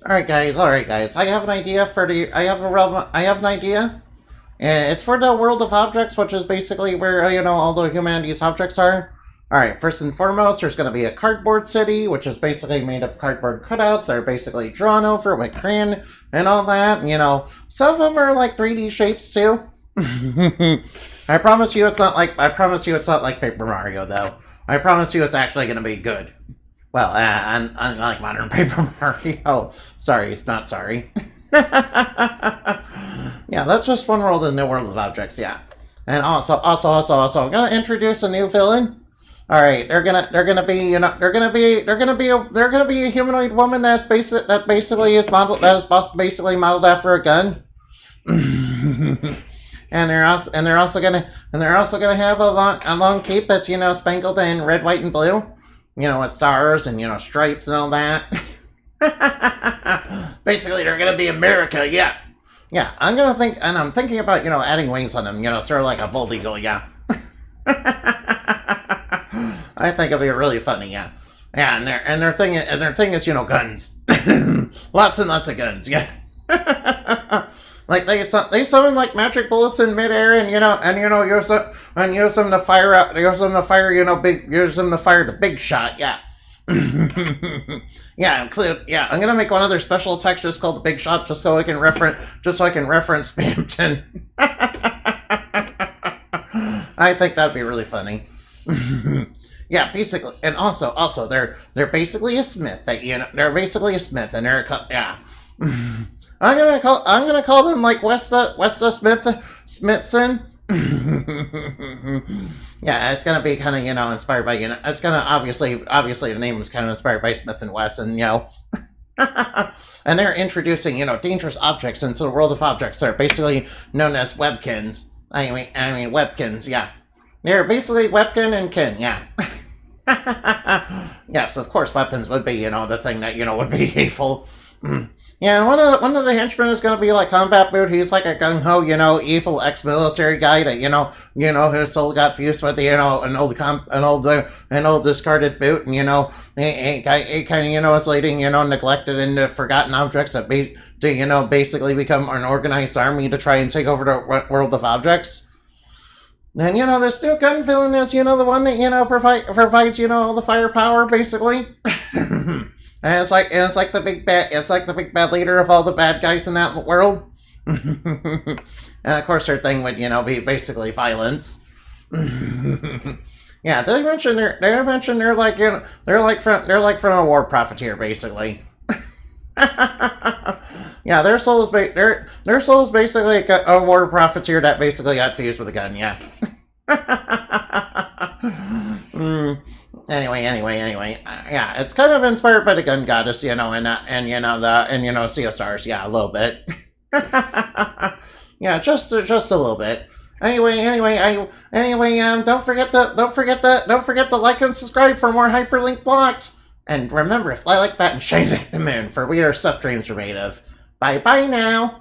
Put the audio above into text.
All right, guys. I have an idea for the. I have an idea. It's for the world of objects, which is basically where all the humanity's objects are. All right. First and foremost, there's going to be a cardboard city, which is basically made of cardboard cutouts that are basically drawn over with crayon and all that. Some of them are like 3D shapes too. I promise you, it's not like. I promise you, it's not like Paper Mario, though. I promise you, it's actually going to be good. Well, unlike modern Paper Mario. Sorry, it's not sorry. Yeah, that's just one world in the world of objects. Yeah, and also, I'm gonna introduce a new villain. All right, they're gonna be, they're gonna be a humanoid woman that basically is modeled that is basically modeled after a gun. They're also gonna have a long cape that's spangled in red, white, and blue. With stars and stripes and all that. Basically, they're gonna be America, yeah. Yeah, I'm thinking about adding wings on them, sort of like a bald eagle, yeah. I think it'll be really funny, yeah. Yeah, and their thing is guns, lots and lots of guns, yeah. Like they summon like magic bullets in midair, and use them to fire out, use them to fire, use them to fire the big shot, yeah. Yeah, I'm gonna make one of their special attacks just called the Big Shot, just so I can reference Spamton. I think that'd be really funny. Yeah, basically, and also they're basically a smith. They're basically a smith, and yeah. I'm gonna call them like Wessa Smithson. Yeah, it's gonna be kind of inspired by it's gonna obviously the name was kind of inspired by Smith and Wesson, and they're introducing dangerous objects into the world of objects. They're basically known as Weapkins. I mean Weapkins. Yeah, they're basically Webkin and Kin. Yeah. Yes, of course, weapons would be the thing that would be hateful. Yeah, and one of the henchmen is gonna be like Combat Boot. He's like a gung ho, evil ex-military guy that his soul got fused with an old discarded boot, and he kind of is leading neglected and forgotten objects that basically become an organized army to try and take over the world of objects. And this new gun villain is the one that provides all the firepower basically. And it's like the big bad leader of all the bad guys in that world. And of course their thing would be basically violence. Yeah, they mention they're like from a war profiteer basically. Yeah, their soul is basically a war profiteer that basically got fused with a gun. Yeah. Anyway, yeah, it's kind of inspired by the gun goddess, and Sea of Stars, yeah, a little bit. Yeah, just a little bit. Don't forget to like and subscribe for more hyperlink blogs. And remember, fly like bat and shine like the moon, for we are stuff dreams are made of. Bye bye now.